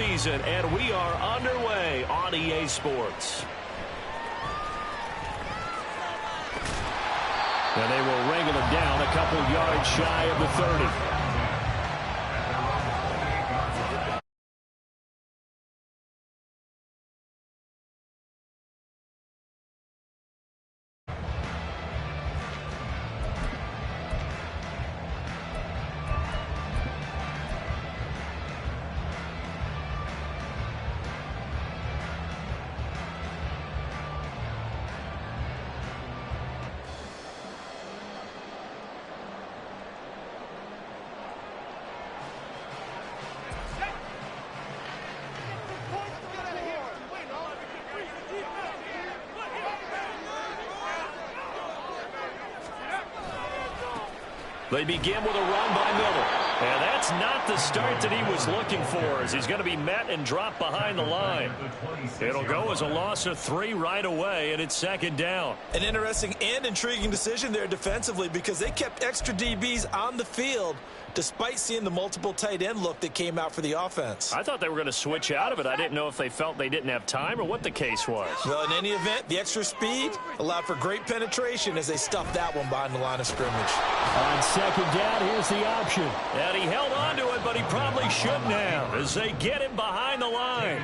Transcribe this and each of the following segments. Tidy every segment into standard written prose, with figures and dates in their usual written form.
Season, and we are underway on EA Sports. And they will wrangle him down a couple yards shy of the 30. They begin with a run by Miller. And that's not the start that he was looking for, as he's going to be met and dropped behind the line. It'll go as a loss of 3 right away, and it's second down. An interesting and intriguing decision there defensively, because they kept extra DBs on the field despite seeing the multiple tight end look that came out for the offense. I thought they were going to switch out of it. I didn't know if they felt they didn't have time or what the case was. Well, in any event, the extra speed allowed for great penetration as they stuffed that one behind the line of scrimmage. On second down, here's the option. And he held on to it, but he probably shouldn't have, as they get him behind the line.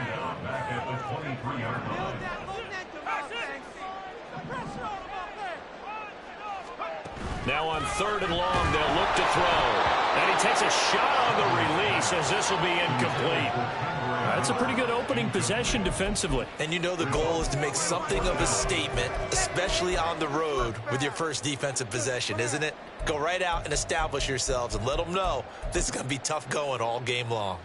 Now on 3rd and long, they'll look to throw. And he takes a shot on the release, as this will be incomplete. That's a pretty good opening possession defensively. And you know the goal is to make something of a statement, especially on the road with your first defensive possession, isn't it? Go right out and establish yourselves and let them know this is going to be tough going all game long.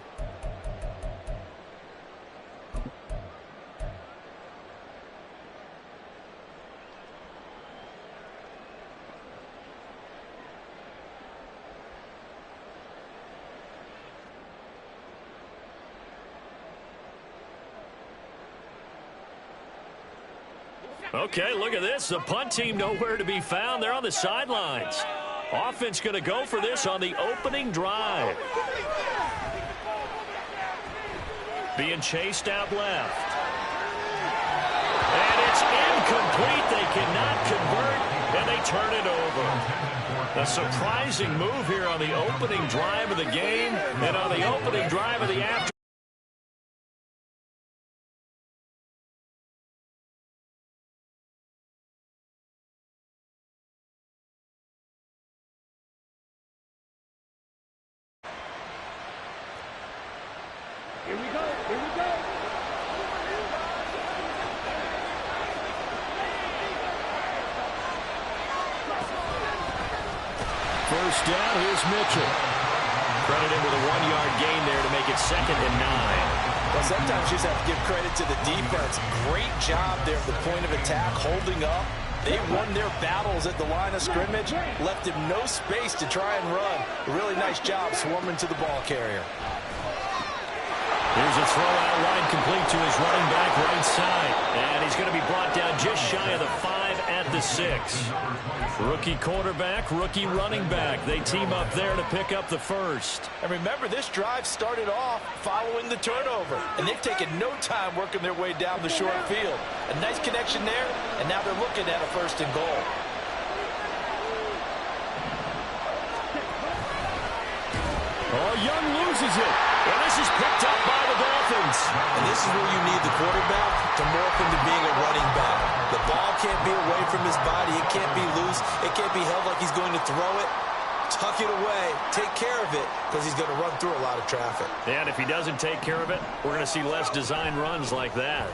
Okay, look at this. The punt team nowhere to be found. They're on the sidelines. Offense going to go for this on the opening drive. Being chased out left. And it's incomplete. They cannot convert, and they turn it over. A surprising move here on the opening drive of the game and on the opening drive of the afternoon. Here we go. First down, here's Mitchell. Credited with a 1-yard gain there to make it 2nd and 9. Well, sometimes you just have to give credit to the defense. Great job there at the point of attack, holding up. They won their battles at the line of scrimmage, left him no space to try and run. A really nice job swarming to the ball carrier. Here's a throw out wide, complete to his running back right side. And he's going to be brought down just shy of the 5 at the 6. Rookie quarterback, rookie running back. They team up there to pick up the first. And remember, this drive started off following the turnover. And they've taken no time working their way down the short field. A nice connection there, and now they're looking at a 1st and goal. Oh, Young loses it. And this is picked up by the Dolphins. And this is where you need the quarterback to morph into being a running back. The ball can't be away from his body. It can't be loose. It can't be held like he's going to throw it. Tuck it away. Take care of it, because he's going to run through a lot of traffic. And if he doesn't take care of it, we're going to see less design runs like that.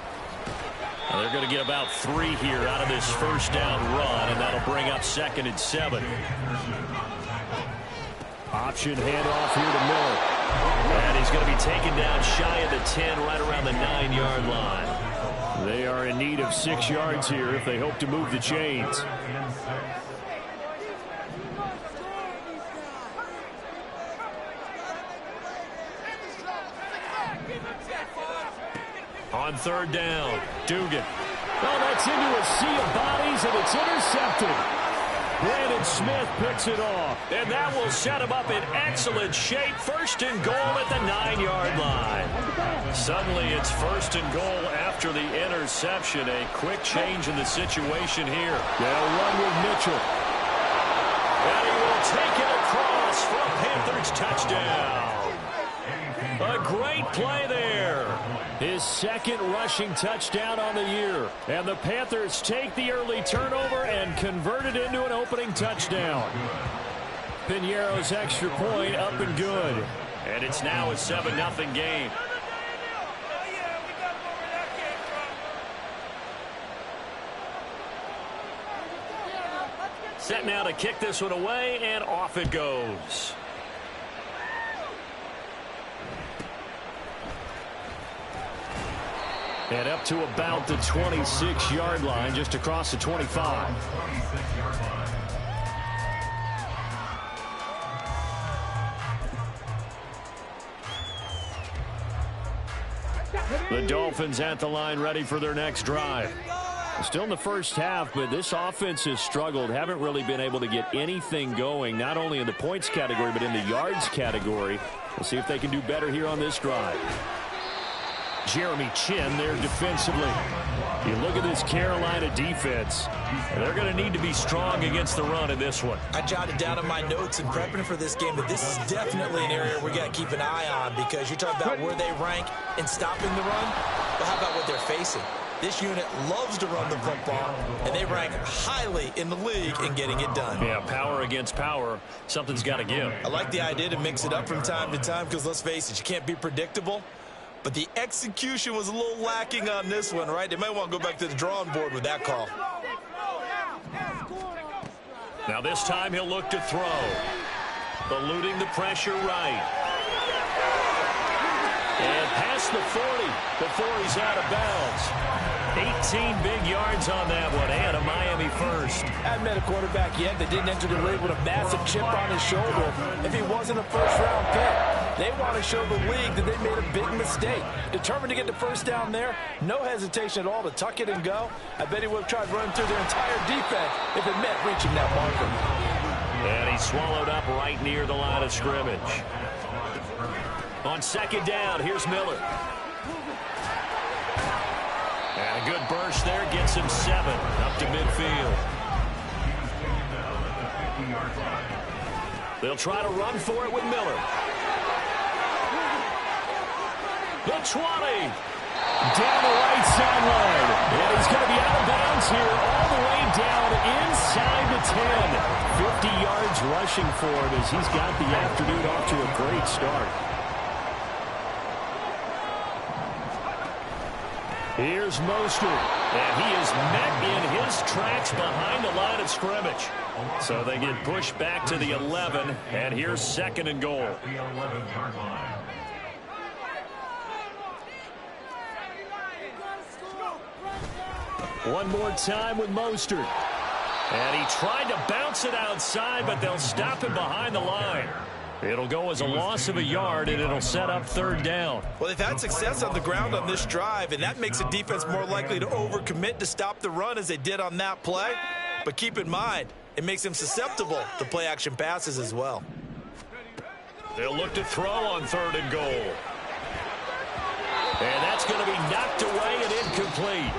Now they're going to get about 3 here out of this first down run, and that'll bring up 2nd and 7. Option handoff here to Miller. And he's going to be taken down shy of the 10, right around the 9-yard line. They are in need of 6 yards here if they hope to move the chains. On 3rd down, Dugan. Oh, that's into a sea of bodies, and it's intercepted. Brandon Smith picks it off. And that will set him up in excellent shape. First and goal at the 9-yard line. Suddenly it's first and goal after the interception. A quick change in the situation here. They'll run with Mitchell. And he will take it across for a Panthers touchdown. A great play there. His second rushing touchdown on the year. And the Panthers take the early turnover and convert it into an opening touchdown. Piñeiro's extra point up and good. And it's now a 7-0 game. Set now to kick this one away, and off it goes. And up to about the 26-yard line, just across the 25. The Dolphins at the line, ready for their next drive. Still in the first half, but this offense has struggled. Haven't really been able to get anything going, not only in the points category, but in the yards category. We'll see if they can do better here on this drive. Jeremy Chin there defensively. You look at this Carolina defense, and they're going to need to be strong against the run in this one. I jotted down in my notes in prepping for this game that this is definitely an area we got to keep an eye on, because you're talking about where they rank in stopping the run, but how about what they're facing? This unit loves to run the football, and they rank highly in the league in getting it done. Yeah, power against power, something's got to give. I like the idea to mix it up from time to time, because let's face it, you can't be predictable. But the execution was a little lacking on this one, right? They might want to go back to the drawing board with that call. Now this time he'll look to throw. Eluding the pressure right. And past the 40 before he's out of bounds. 18 big yards on that one, and a Miami first. I haven't met a quarterback yet that didn't enter the league with a massive chip on his shoulder if he wasn't a first-round pick. They want to show the league that they made a big mistake. Determined to get the first down there, no hesitation at all to tuck it and go. I bet he would have tried running through their entire defense if it meant reaching that marker. And he's swallowed up right near the line of scrimmage. On second down, here's Miller. And a good burst there gets him 7 up to midfield. They'll try to run for it with Miller. The 20. Down the right sideline. And he's going to be out of bounds here all the way down inside the 10. 50 yards rushing for him as he's got the afternoon off to a great start. Here's Mostert, and he is met in his tracks behind the line of scrimmage. So they get pushed back to the 11, and here's second and goal. One more time with Mostert. And he tried to bounce it outside, but they'll stop him behind the line. It'll go as a loss of a yard, and it'll set up third down. Well, they've had success on the ground on this drive, and that makes a defense more likely to overcommit to stop the run as they did on that play. But keep in mind, it makes them susceptible to play-action passes as well. They'll look to throw on third and goal. And that's going to be knocked away and incomplete.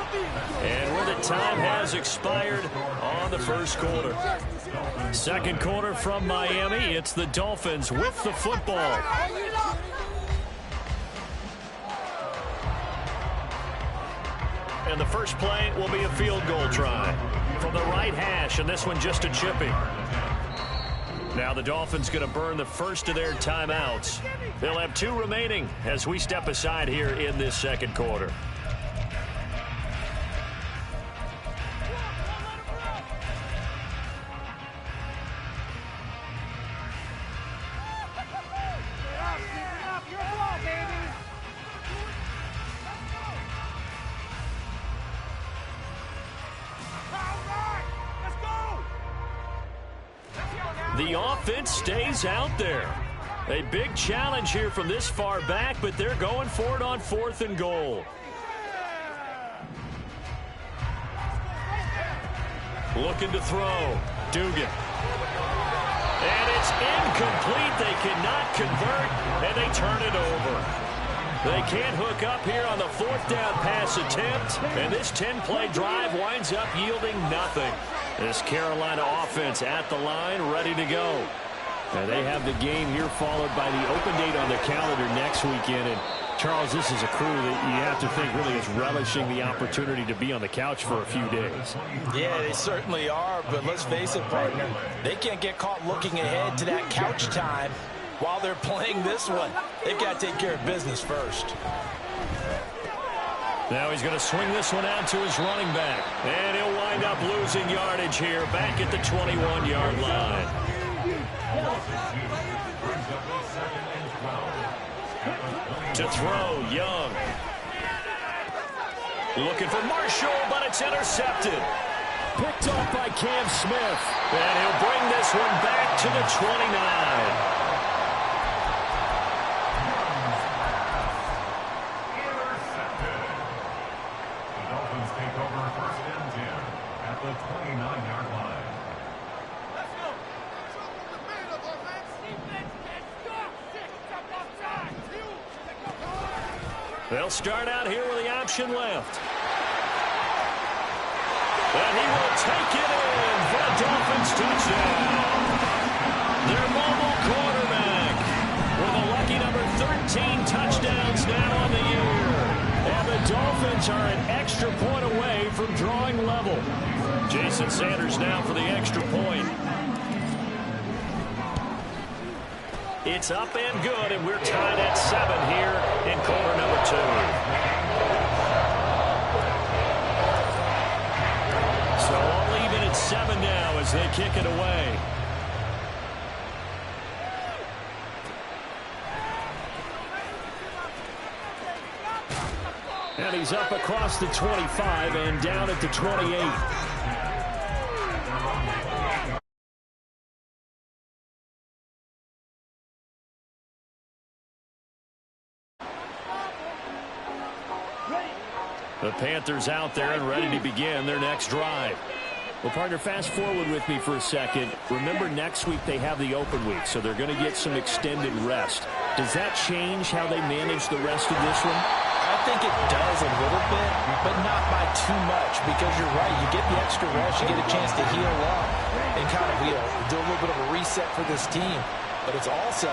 And where the time has expired on the first quarter. Second quarter from Miami. It's the Dolphins with the football. And the first play will be a field goal try from the right hash, and this one just a chipping. Now the Dolphins going to burn the first of their timeouts. They'll have 2 remaining as we step aside here in this second quarter. The offense stays out there. A big challenge here from this far back, but they're going for it on 4th and goal. Looking to throw. Dugan. And it's incomplete. They cannot convert, and they turn it over. They can't hook up here on the fourth down pass attempt, and this 10-play drive winds up yielding nothing. This Carolina offense at the line, ready to go. And they have the game here followed by the open date on the calendar next weekend. And Charles, this is a crew that you have to think really is relishing the opportunity to be on the couch for a few days. Yeah, they certainly are, but let's face it, partner, they can't get caught looking ahead to that couch time while they're playing this one. They've got to take care of business first. Now he's going to swing this one out to his running back. And he'll wind up losing yardage here back at the 21-yard line. To throw, Young. Looking for Marshall, but it's intercepted. Picked off by Cam Smith. And he'll bring this one back to the 29. They'll start out here with the option left. And he will take it in for a Dolphins touchdown. Their mobile quarterback with a lucky number 13 touchdowns now on the year. And the Dolphins are an extra point away from drawing level. Jason Sanders now for the extra point. It's up and good, and we're tied at 7 here in quarter number 2. So all even at 7 now as they kick it away. And he's up across the 25 and down at the 28. The Panthers out there and ready to begin their next drive. Well, partner, fast forward with me for a second. Remember, next week they have the open week, so they're going to get some extended rest. Does that change how they manage the rest of this one? I think it does a little bit, but not by too much, because you're right. You get the extra rest, you get a chance to heal up and kind of do a little bit of a reset for this team. But it's also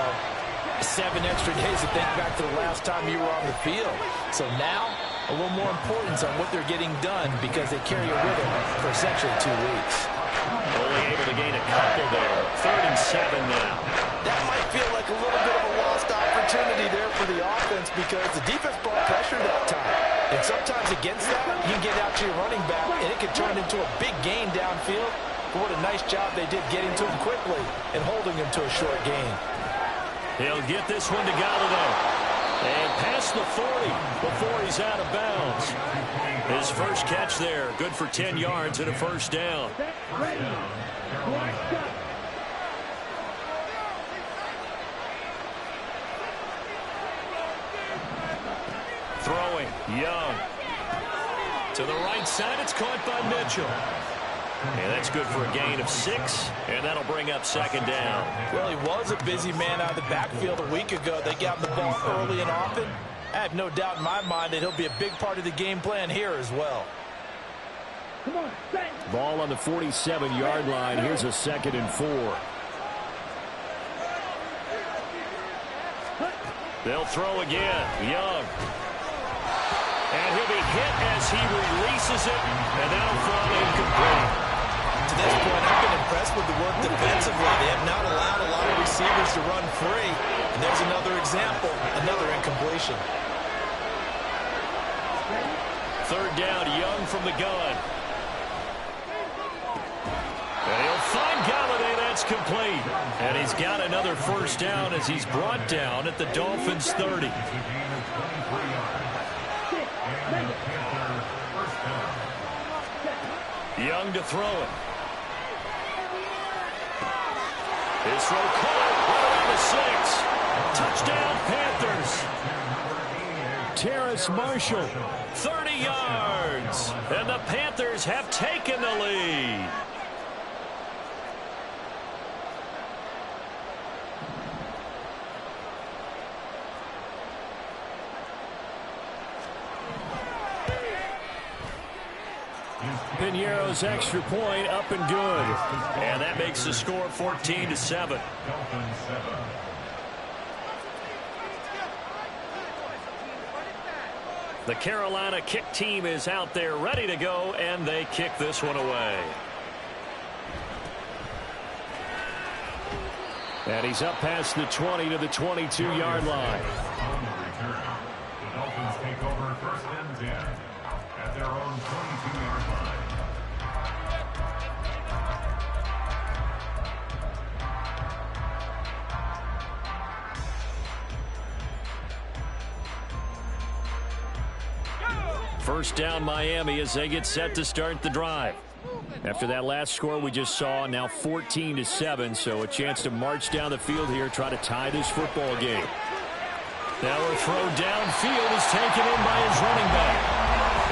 7 extra days to think back to the last time you were on the field. So now, a little more importance on what they're getting done because they carry a rhythm for essentially 2 weeks. Only able to gain a couple there. 3rd and 7 now. That might feel like a little bit of a lost opportunity there for the offense because the defense brought pressure that time. And sometimes against that, you can get out to your running back, and it can turn into a big gain downfield. But what a nice job they did getting to him quickly and holding him to a short gain. He'll get this one to Galladay. And past the 40 before he's out of bounds. His first catch there, good for 10 yards and a first down. Throwing, Young. To the right side, it's caught by Mitchell. And that's good for a gain of 6, and that'll bring up 2nd down. Well, he was a busy man out of the backfield a week ago. They got him the ball early and often. I have no doubt in my mind that he'll be a big part of the game plan here as well. Ball on the 47-yard line. Here's a 2nd and 4. They'll throw again. Young. And he'll be hit as he releases it, and that'll fall incomplete. To this point, I've been impressed with the work defensively. They have not allowed a lot of receivers to run free. And there's another example, another incompletion. 3rd down, Young from the gun. And he'll find Galladay. That's complete. And he's got another first down as he's brought down at the Dolphins' 30. Young to throw it. His throw caught right around the 6. Touchdown, Panthers. Terrace Marshall, 30 yards. And the Panthers have taken the lead. Piñeiro's extra point up and good. And that makes the score 14-7. The Carolina kick team is out there ready to go, and they kick this one away. And he's up past the 20 to the 22-yard line. On the return, the Dolphins take over 1st and 10 at their own 22-yard line. First down Miami as they get set to start the drive. After that last score we just saw, now 14-7, so a chance to march down the field here, try to tie this football game. Now a throw downfield is taken in by his running back.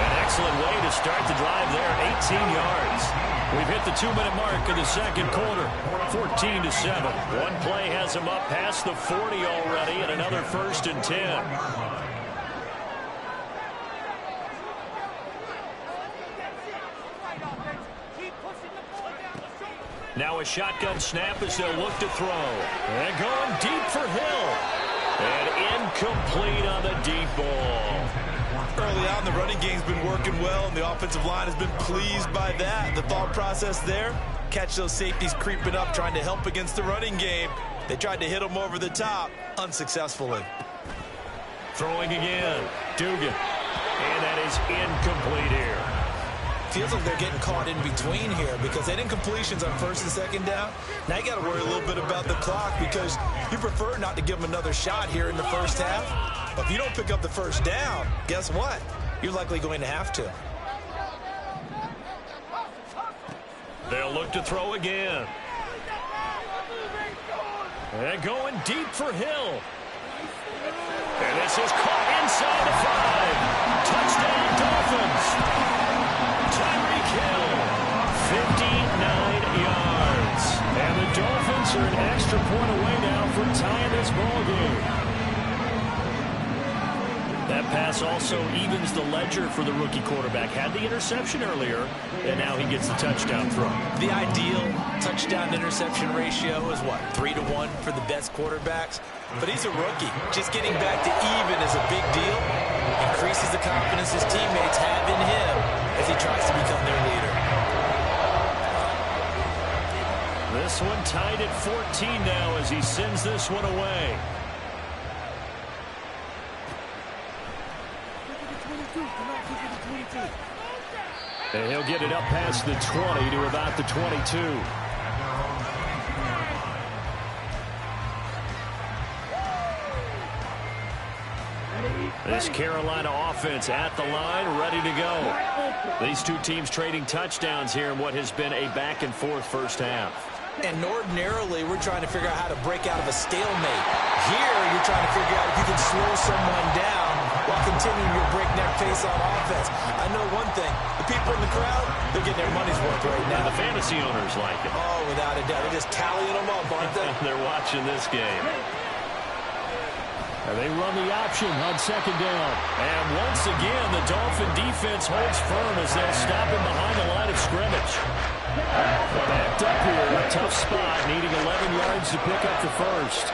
An excellent way to start the drive there, 18 yards. We've hit the 2-minute mark of the second quarter, 14-7. One play has him up past the 40 already, and another 1st and 10. Now a shotgun snap as they'll look to throw. And going deep for Hill. And incomplete on the deep ball. Early on, the running game's been working well, and the offensive line has been pleased by that. The thought process there, catch those safeties creeping up, trying to help against the running game. They tried to hit them over the top, unsuccessfully. Throwing again, Dugan. And that is incomplete here. Feels like they're getting caught in between here because they didn't completions on 1st and 2nd down. Now you got to worry a little bit about the clock because you prefer not to give them another shot here in the first half. But if you don't pick up the 1st down, guess what? You're likely going to have to. They'll look to throw again. And going deep for Hill. And this is caught inside the 5. Touchdown Dolphins. Tyreek Hill, 59 yards. And the Dolphins are an extra point away now from tying this ball game. That pass also evens the ledger for the rookie quarterback. Had the interception earlier, and now he gets the touchdown throw. The ideal touchdown-interception ratio is what, 3-to-1 for the best quarterbacks? But he's a rookie. Just getting back to even is a big deal. Increases the confidence his teammates have in him as he tries to become their leader. This one tied at 14 now as he sends this one away. And he'll get it up past the 20 to about the 22. This Carolina offense at the line, ready to go. These two teams trading touchdowns here in what has been a back-and-forth first half. And ordinarily, we're trying to figure out how to break out of a stalemate. Here, you're trying to figure out if you can slow someone down while continuing your breakneck pace on offense. I know one thing. The people in the crowd, they're getting their money's worth right now. And the fantasy owners like it. Oh, without a doubt. They're just tallying them up, aren't they? They're watching this game. And they run the option on 2nd down. And once again, the Dolphin defense holds firm as they'll stop him behind the line of scrimmage. Backed up here, a tough spot, needing 11 yards to pick up the first.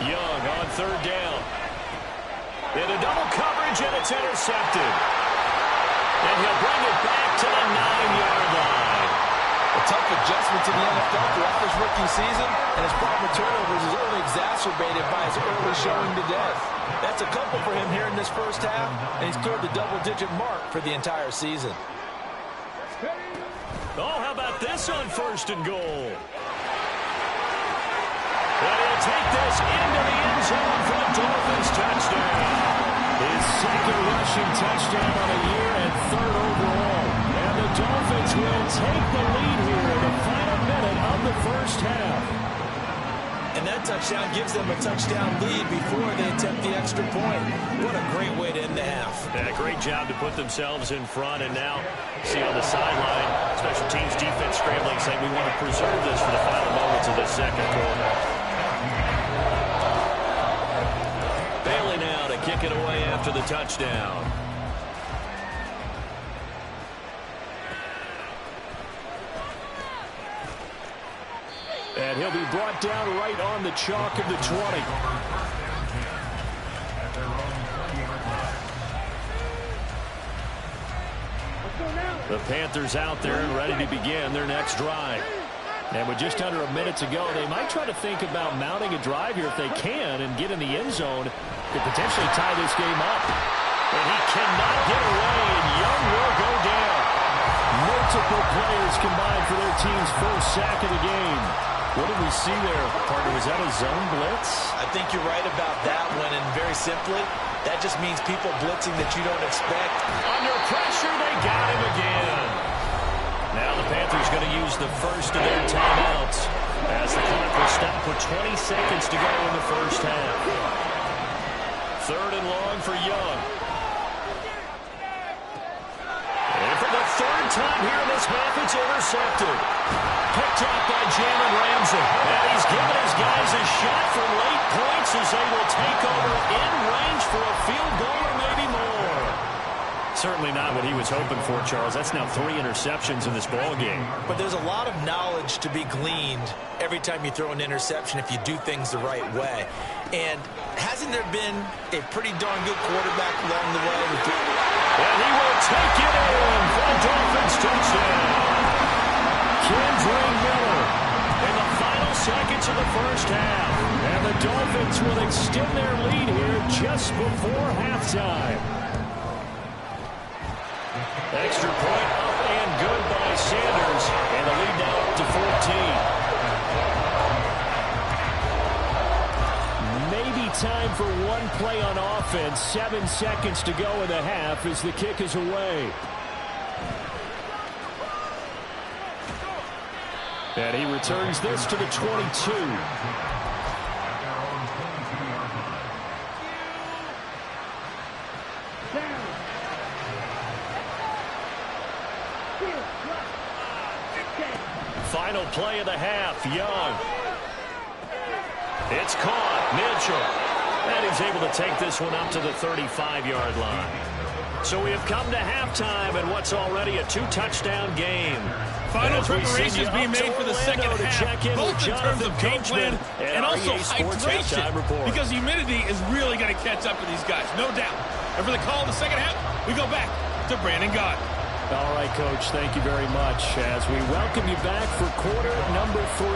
Young on 3rd down. Into double coverage, and it's intercepted. And he'll bring it back to the 9-yard line. A tough adjustment to the NFL throughout this rookie season, and his problem with turnovers is only exacerbated by his early showing today. That's a couple for him here in this first half, and he's cleared the double-digit mark for the entire season. Oh, how about this on 1st and goal? And he'll take this into the end zone for a Dolphins touchdown. His 2nd rushing touchdown on the year and 3rd overall. And the Dolphins will take the lead here in the final minute of the first half. And that touchdown gives them a touchdown lead before they attempt the extra point. What a great way to end the half. Yeah, great job to put themselves in front. And now, see on the sideline, special teams defense scrambling, saying we want to preserve this for the final moments of the second quarter. Bailey now to kick it away after the touchdown. And he'll be brought down right on the chalk of the 20. The Panthers out there and ready to begin their next drive. And with just under a minute to go, they might try to think about mounting a drive here if they can and get in the end zone to potentially tie this game up. And he cannot get away, and Young will go down. Multiple players combined for their team's first sack of the game. What did we see there, partner? Was that a zone blitz? I think you're right about that one, and very simply, that just means people blitzing that you don't expect. Under pressure, they got him again. Now the Panthers going to use the first of their timeouts as the clock will stop with 20 seconds to go in the first half. 3rd and long for Young. And for the 3rd time here in this half, it's intercepted. Picked up by Jalen Ramsey. And he's given his guys a shot for late points as they will take over in range for a field goal or maybe more. Certainly not what he was hoping for, Charles. That's now 3 interceptions in this ball game. But there's a lot of knowledge to be gleaned every time you throw an interception if you do things the right way. And hasn't there been a pretty darn good quarterback along the way? And he will take it in for the Dolphins touchdown. Kendrick Miller in the final seconds of the first half. And the Dolphins will extend their lead here just before halftime. Extra point up and good by Sanders. And the lead now up to 14. Maybe time for one play on offense. 7 seconds to go in the half as the kick is away. And he returns this to the 22. Final play of the half, Young. It's caught, Mitchell. And he's able to take this one up to the 35-yard line. So we have come to halftime in what's already a 2-touchdown game. Final preparations being made for the second half, both in terms of game plan and also hydration, because humidity is really going to catch up to these guys, no doubt. And for the call of the second half, we go back to Brandon Gott. All right, Coach, thank you very much as we welcome you back for quarter number 3.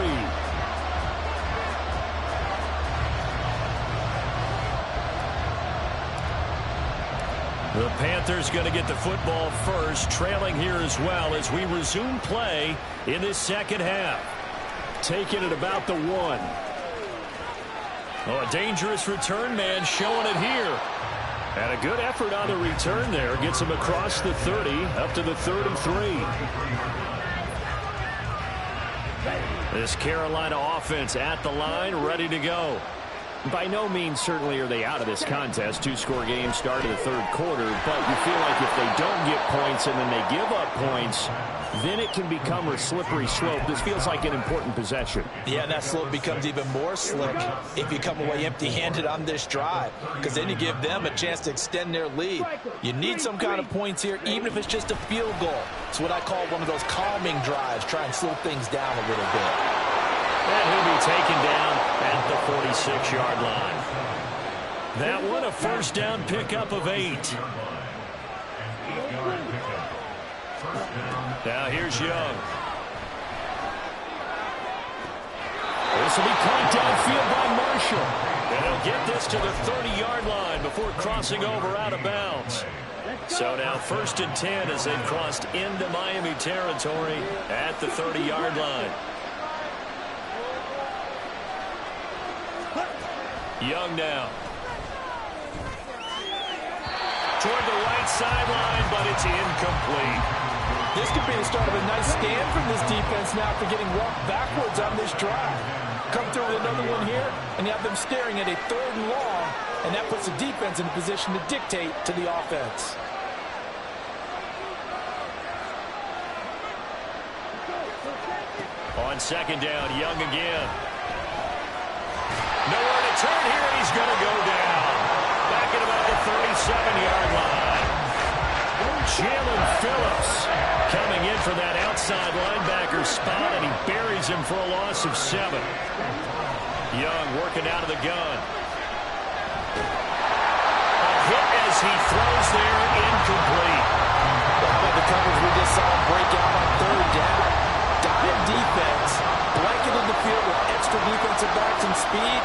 The Panthers going to get the football first, trailing here as well as we resume play in this second half. Taking it about the 1. Oh, a dangerous return man showing it here. And a good effort on the return there. Gets him across the 30, up to the 33. This Carolina offense at the line, ready to go. By no means certainly are they out of this contest. 2-score game start of the 3rd quarter, but you feel like if they don't get points and then they give up points, then it can become a slippery slope. This feels like an important possession. Yeah, and that slope becomes even more slick if you come away empty-handed on this drive, because then you give them a chance to extend their lead. You need some kind of points here, even if it's just a field goal. It's what I call one of those calming drives. Try and slow things down a little bit. And he'll be taken down at the 46-yard line. That one a first down pickup of 8. Now here's Young. This will be caught downfield by Marshall. And he'll get this to the 30-yard line before crossing over out of bounds. So now 1st and 10 as they've crossed into Miami territory at the 30-yard line. Young now. Toward the right sideline, but it's incomplete. This could be the start of a nice stand from this defense now for getting walked backwards on this drive. Come through with another one here, and you have them staring at a 3rd and long, and that puts the defense in a position to dictate to the offense. On 2nd down, Young again. Nowhere to turn here, and he's going to go down. Back at about for that outside linebacker spot, and he buries him for a loss of 7. Young working out of the gun. A hit as he throws there, incomplete. The coverage we just saw break out on 3rd down. Dime defense, blanketed the field with extra defensive backs and speed,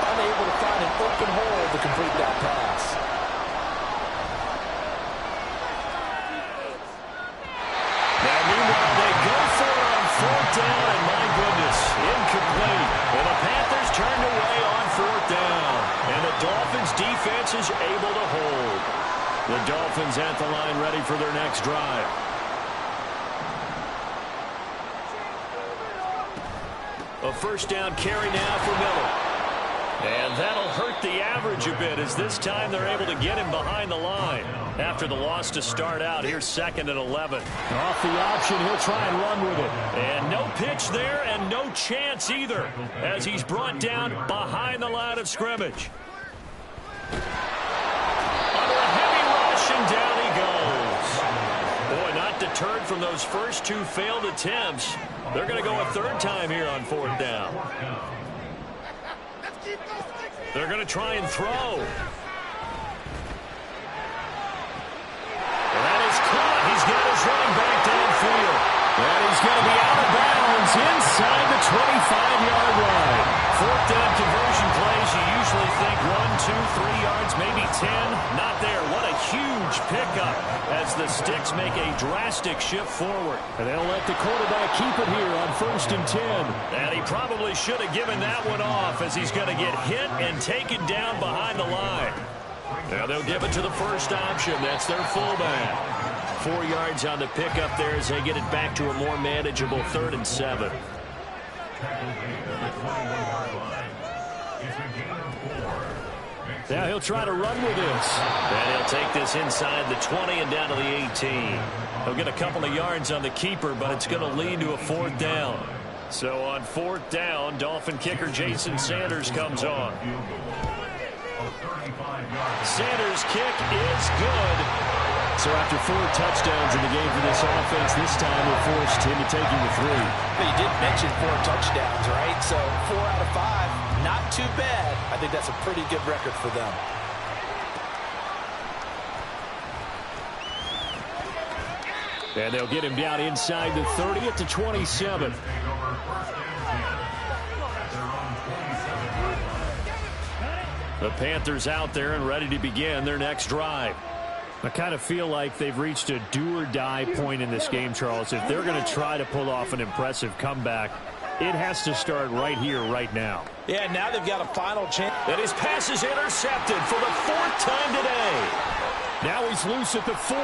unable to find an open hole to complete that pass. Now, meanwhile, they go for it on 4th down, and my goodness, incomplete. And the Panthers turned away on 4th down, and the Dolphins' defense is able to hold. The Dolphins at the line ready for their next drive. A 1st down carry now for Miller. And that'll hurt the average a bit as this time they're able to get him behind the line. After the loss to start out, here's 2nd and 11. Off the option, he'll try and run with it. And no pitch there and no chance either as he's brought down behind the line of scrimmage. Under a heavy rush and down he goes. Boy, not deterred from those first 2 failed attempts. They're going to go a 3rd time here on 4th down. They're going to try and throw. And that is caught. He's got his running back downfield. And he's going to be out of bounds inside the 25-yard line. 4th down conversion plays, you usually think 1, 2, 3 yards, maybe 10. Not there. What a huge pickup as the Sticks make a drastic shift forward. And they'll let the quarterback keep it here on 1st and 10. And he probably should have given that one off as he's going to get hit and taken down behind the line. Now they'll give it to the first option. That's their fullback. 4 yards on the pickup there as they get it back to a more manageable 3rd and 7. Now he'll try to run with this. And he'll take this inside the 20 and down to the 18. He'll get a couple of yards on the keeper, but it's going to lead to a 4th down. So on 4th down, Dolphin kicker Jason Sanders comes on. Sanders' kick is good. So after 4 touchdowns in the game for this offense, this time we're forced into taking the 3. You did mention 4 touchdowns, right? So 4 out of 5, not too bad. I think that's a pretty good record for them. And they'll get him down inside the 30 at the 27. The Panthers out there and ready to begin their next drive. I kind of feel like they've reached a do-or-die point in this game, Charles. If they're going to try to pull off an impressive comeback, it has to start right here, right now. Yeah, now they've got a final chance. And his pass is intercepted for the 4th time today. Now he's loose at the 40.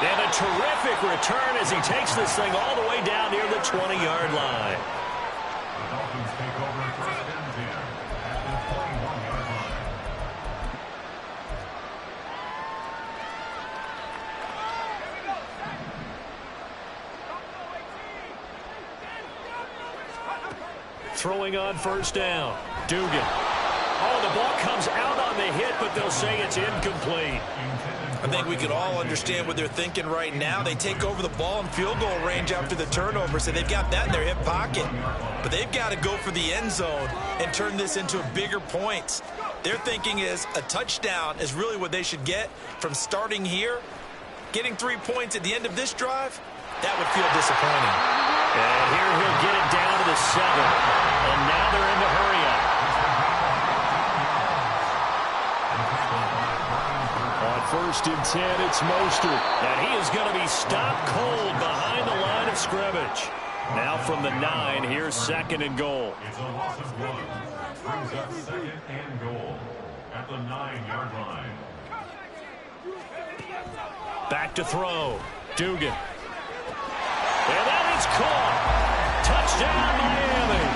And a terrific return as he takes this thing all the way down near the 20-yard line. The Dolphins take over 1st and 10 at the 21-yard line. Throwing on 1st down. Dugan. Oh, the ball comes out on the hit, but they'll say it's incomplete. I think we can all understand what they're thinking right now. They take over the ball in field goal range after the turnover, so they've got that in their hip pocket. But they've got to go for the end zone and turn this into bigger points. Their thinking is a touchdown is really what they should get from starting here. Getting 3 points at the end of this drive, that would feel disappointing. And here he'll get it down to the 7. And now they're in the hurry up. On 1st and 10, it's Mostert. And he is going to be stopped cold behind the line of scrimmage. Now from the 9, here's 2nd and goal. It's a loss of 1. Brings up 2nd and goal at the 9-yard line. Back to throw. Dugan. And that is caught. Touchdown, Miami.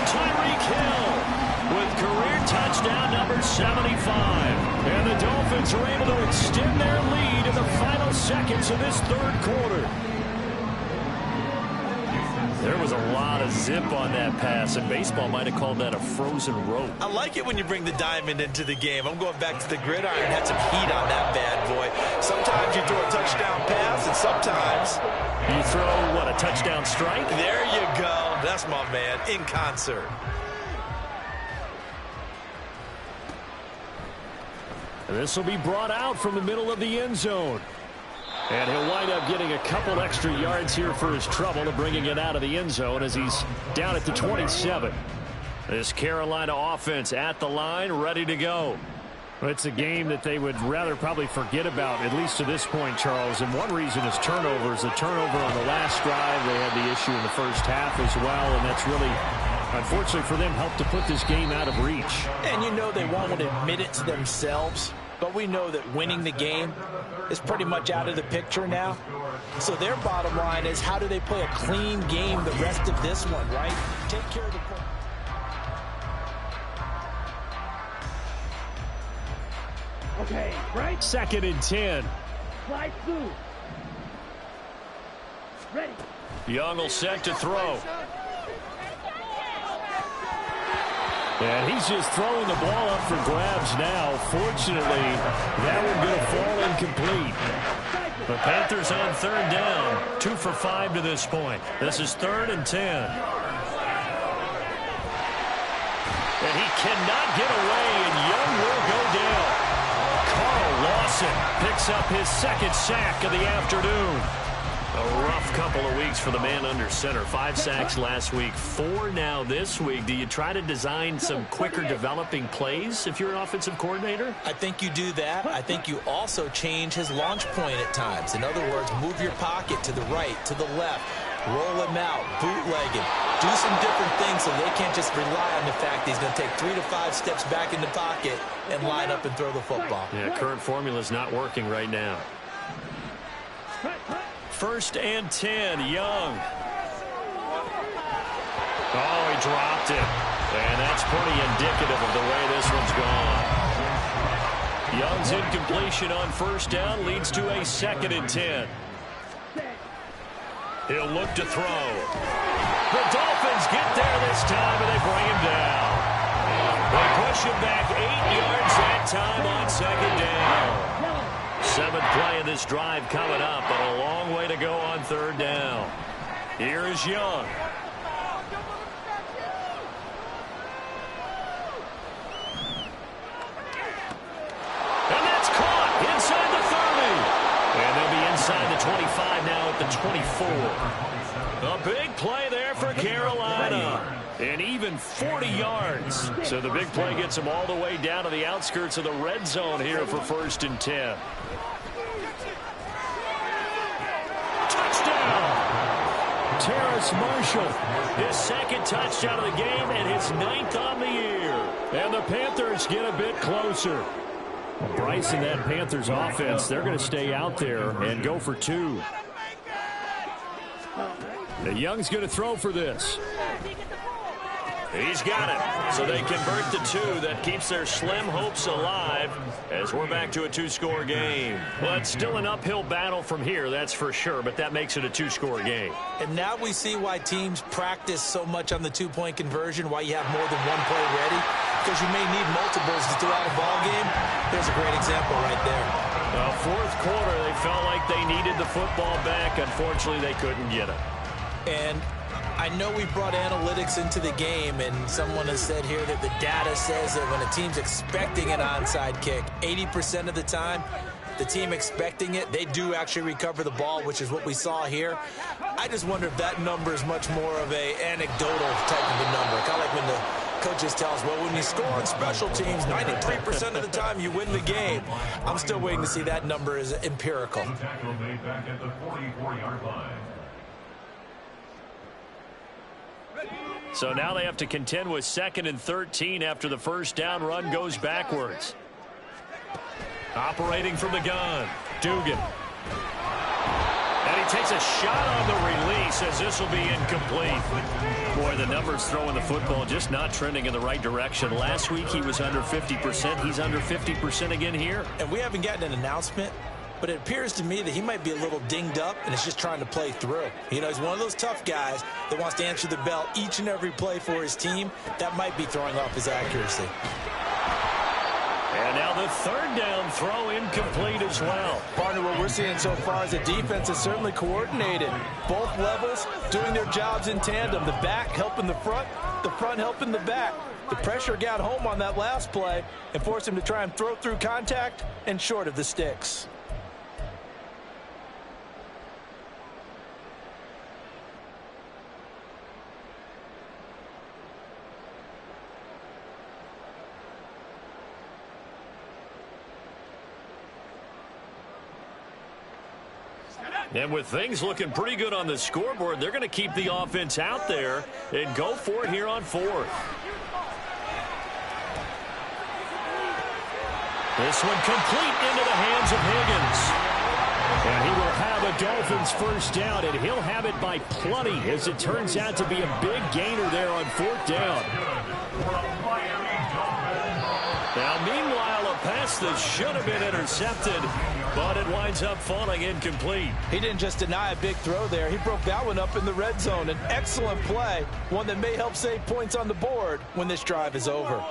Tyreek Hill with career touchdown number 75. And the Dolphins are able to extend their lead in the final seconds of this 3rd quarter. Houston There was a lot of zip on that pass, and baseball might have called that a frozen rope. I like it when you bring the diamond into the game. I'm going back to the gridiron and had some heat on that bad boy. Sometimes you throw a touchdown pass, and sometimes you throw, what, a touchdown strike? There you go. That's my man, in concert. And this will be brought out from the middle of the end zone. And he'll wind up getting a couple extra yards here for his trouble to bringing it out of the end zone as he's down at the 27. This Carolina offense at the line, ready to go. It's a game that they would rather probably forget about, at least to this point, Charles. And one reason is turnovers. The turnover on the last drive, they had the issue in the first half as well, and that's really, unfortunately for them, helped to put this game out of reach. And you know they won't admit it to themselves, but we know that winning the game is pretty much out of the picture now. So their bottom line is, how do they play a clean game the rest of this one, right? Take care of the point. Okay, right. 2nd and 10. Slide through. Ready. Young will set to throw. And he's just throwing the ball up for grabs now. Fortunately, that one going to fall incomplete. The Panthers on 3rd down. 2 for 5 to this point. This is 3rd and 10. And he cannot get away, and Young will go down. Carl Lawson picks up his 2nd sack of the afternoon. A rough couple of weeks for the man under center. 5 sacks last week, 4 now this week. Do you try to design some quicker developing plays if you're an offensive coordinator? I think you do that. I think you also change his launch point at times. In other words, move your pocket to the right, to the left, roll him out, bootleg him. Do some different things so they can't just rely on the fact that he's going to take 3 to 5 steps back in the pocket and line up and throw the football. Yeah, current formula is not working right now. 1st and 10, Young. Oh, he dropped it. And that's pretty indicative of the way this one's gone. Young's incompletion on 1st down leads to a 2nd and 10. He'll look to throw. The Dolphins get there this time, and they bring him down. They push him back 8 yards that time on 2nd down. 7th play of this drive coming up, but a long way to go on 3rd down. Here is Young. And that's caught inside the 30. And they'll be inside the 25 now at the 24. A big play there for Carolina. And even 40 yards. So the big play gets them all the way down to the outskirts of the red zone here for 1st and 10. Terrace Marshall, his 2nd touchdown of the game and his 9th on the year. And the Panthers get a bit closer. Bryce and that Panthers offense, they're going to stay out there and go for 2. The Young's going to throw for this. He's got it. So they convert the 2. That keeps their slim hopes alive as we're back to a 2-score game. Well, it's still an uphill battle from here, that's for sure, but that makes it a 2-score game. And now we see why teams practice so much on the 2-point conversion, why you have more than one play ready, because you may need multiples to throw out a ball game. There's a great example right there. 4th quarter, they felt like they needed the football back. Unfortunately, they couldn't get it. And I know we brought analytics into the game, and someone has said here that the data says that when a team's expecting an onside kick, 80% of the time, the team expecting it, they do actually recover the ball, which is what we saw here. I just wonder if that number is much more of an anecdotal type of a number. Kind of like when the coaches tell us, well, when you score on special teams, 93% of the time you win the game. I'm still waiting to see that number is empirical. Tackle made back at the 44-yard line. So now they have to contend with 2nd and 13 after the 1st down run goes backwards. Operating from the gun, Dugan. And he takes a shot on the release as this will be incomplete. Boy, the numbers throwing the football just not trending in the right direction. Last week he was under 50%. He's under 50% again here. And we haven't gotten an announcement, but it appears to me that he might be a little dinged up and is just trying to play through. You know, he's one of those tough guys that wants to answer the bell each and every play for his team. That might be throwing off his accuracy. And now the third down throw incomplete as well. Partner, what we're seeing so far is the defense is certainly coordinated. Both levels doing their jobs in tandem. The back helping the front helping the back. The pressure got home on that last play and forced him to try and throw through contact and short of the sticks. And with things looking pretty good on the scoreboard, they're going to keep the offense out there and go for it here on fourth. This one complete into the hands of Higgins. And he will have a Dolphins first down, and he'll have it by plenty, as it turns out to be a big gainer there on fourth down. Now, meanwhile, a pass that should have been intercepted, but it winds up falling incomplete. He didn't just deny a big throw there. He broke that one up in the red zone. An excellent play, one that may help save points on the board when this drive is over.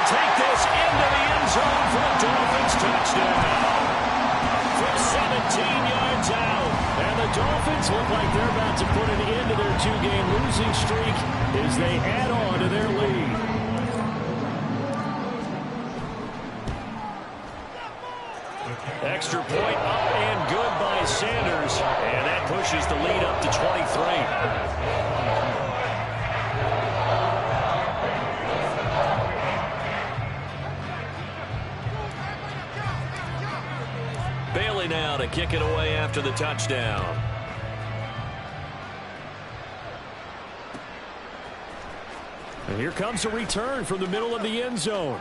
Take this into the end zone for a Dolphins touchdown. From 17 yards out. And the Dolphins look like they're about to put an end to their two-game losing streak as they add on to their lead. Extra point up and good by Sanders. And that pushes the lead up to 23. Bailey now to kick it away after the touchdown. And here comes a return from the middle of the end zone.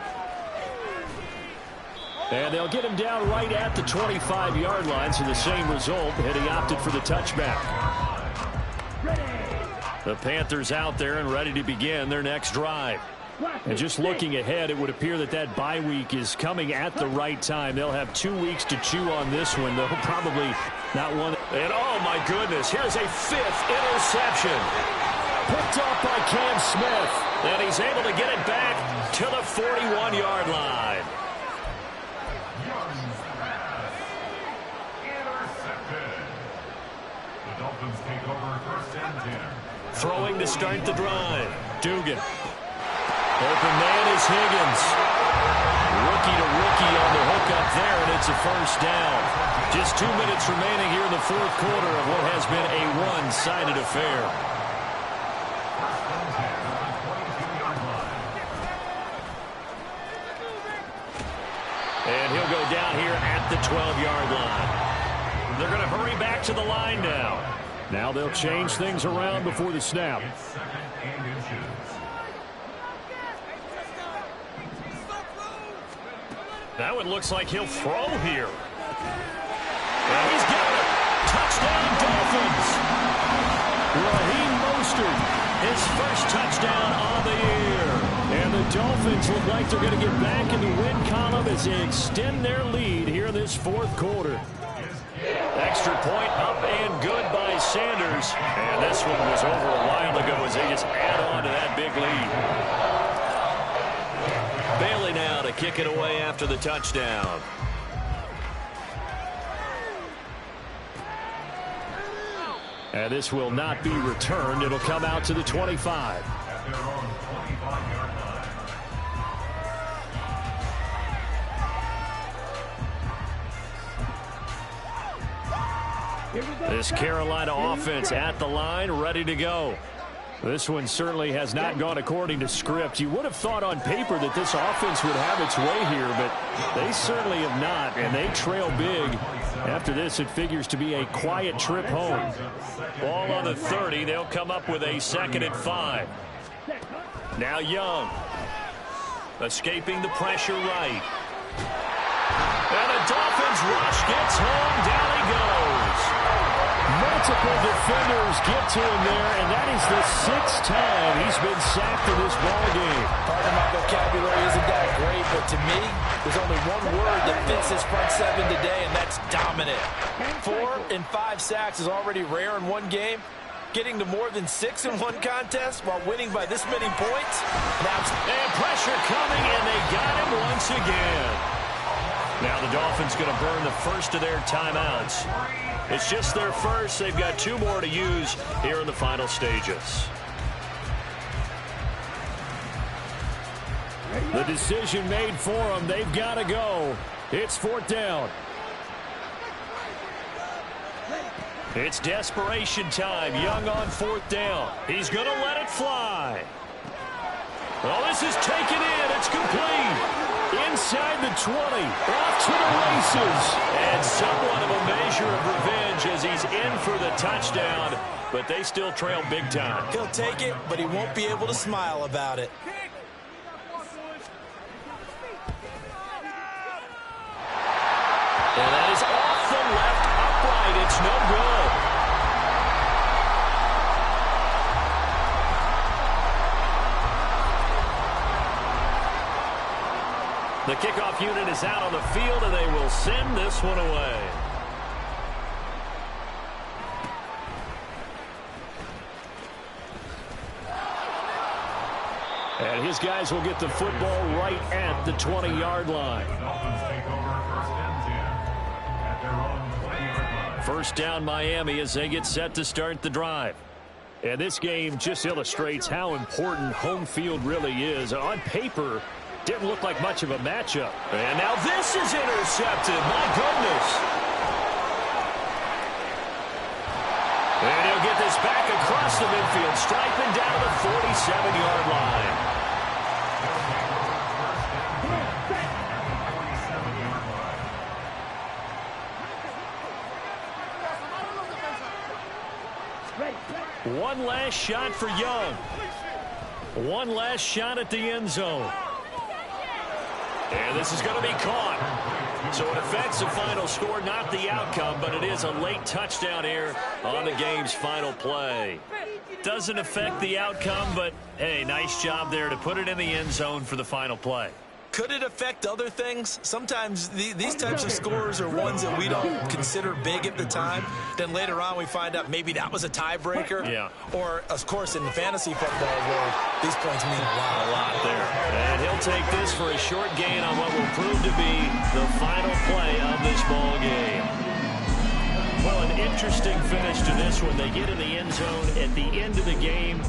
And they'll get him down right at the 25-yard line, so the same result, and he opted for the touchback. The Panthers out there and ready to begin their next drive. And just looking ahead, it would appear that that bye week is coming at the right time. They'll have 2 weeks to chew on this one, though probably not one. And oh my goodness, here's a fifth interception. Picked off by Cam Smith. And he's able to get it back to the 41-yard line. The Dolphins take over first and 10. Throwing to start the drive. Dugan. Open man is Higgins. Rookie to rookie on the hook up there, and it's a first down. Just 2 minutes remaining here in the fourth quarter of what has been a one-sided affair. And he'll go down here at the 12-yard line. They're going to hurry back to the line now. Now they'll change things around before the snap. That one looks like he'll throw here. And he's got it. Touchdown, Dolphins. Raheem Mostert, his first touchdown on the year. And the Dolphins look like they're going to get back in the win column as they extend their lead here in this fourth quarter. Extra point up and good by Sanders. And this one was over a while ago as they just add on to that big lead. Bailey now to kick it away after the touchdown. And this will not be returned. It'll come out to the 25. At their own 25-yard line. This Carolina offense at the line, ready to go. This one certainly has not gone according to script. You would have thought on paper that this offense would have its way here, but they certainly have not, and they trail big. After this, it figures to be a quiet trip home. Ball on the 30. They'll come up with a 2nd and 5. Now Young. Escaping the pressure right. And the Dolphins rush gets home. Down he goes. Multiple defenders get to him there, and that is the 6th time he's been sacked in this ball game. Part of my vocabulary isn't that great, but to me, there's only one word that fits this front seven today, and that's dominant. 4 and 5 sacks is already rare in one game. Getting to more than 6 in one contest while winning by this many points? And pressure coming, and they got him once again. Now the Dolphins going to burn the first of their timeouts. It's just their first. They've got 2 more to use here in the final stages. The decision made for them. They've got to go. It's 4th down. It's desperation time. Young on 4th down. He's going to let it fly. Oh, this is taken in. It's complete. Inside the 20. Off to the races. And somewhat of a measure of revenge as he's in for the touchdown. But they still trail big time. He'll take it, but he won't be able to smile about it. And that is off the left upright. It's no good. The kickoff unit is out on the field, and they will send this one away. And his guys will get the football right at the 20-yard line. The Dolphins take over 1st and 10 at their own 20-yard line. First down Miami as they get set to start the drive. And this game just illustrates how important home field really is. On paper, didn't look like much of a matchup. And now this is intercepted. My goodness. And he'll get this back across the midfield, striping down the 47-yard line. One last shot for Young. One last shot at the end zone. And this is going to be caught. So it affects the final score, not the outcome, but it is a late touchdown here on the game's final play. Doesn't affect the outcome, but, hey, nice job there to put it in the end zone for the final play. Could it affect other things? Sometimes these types of scores are ones that we don't consider big at the time. Then later on we find out maybe that was a tiebreaker. Yeah. Or, of course, in the fantasy football world, these points mean a lot. A lot there. And he'll take this for a short gain on what will prove to be the final play of this ball game. Well, an interesting finish to this one. They get in the end zone at the end of the game.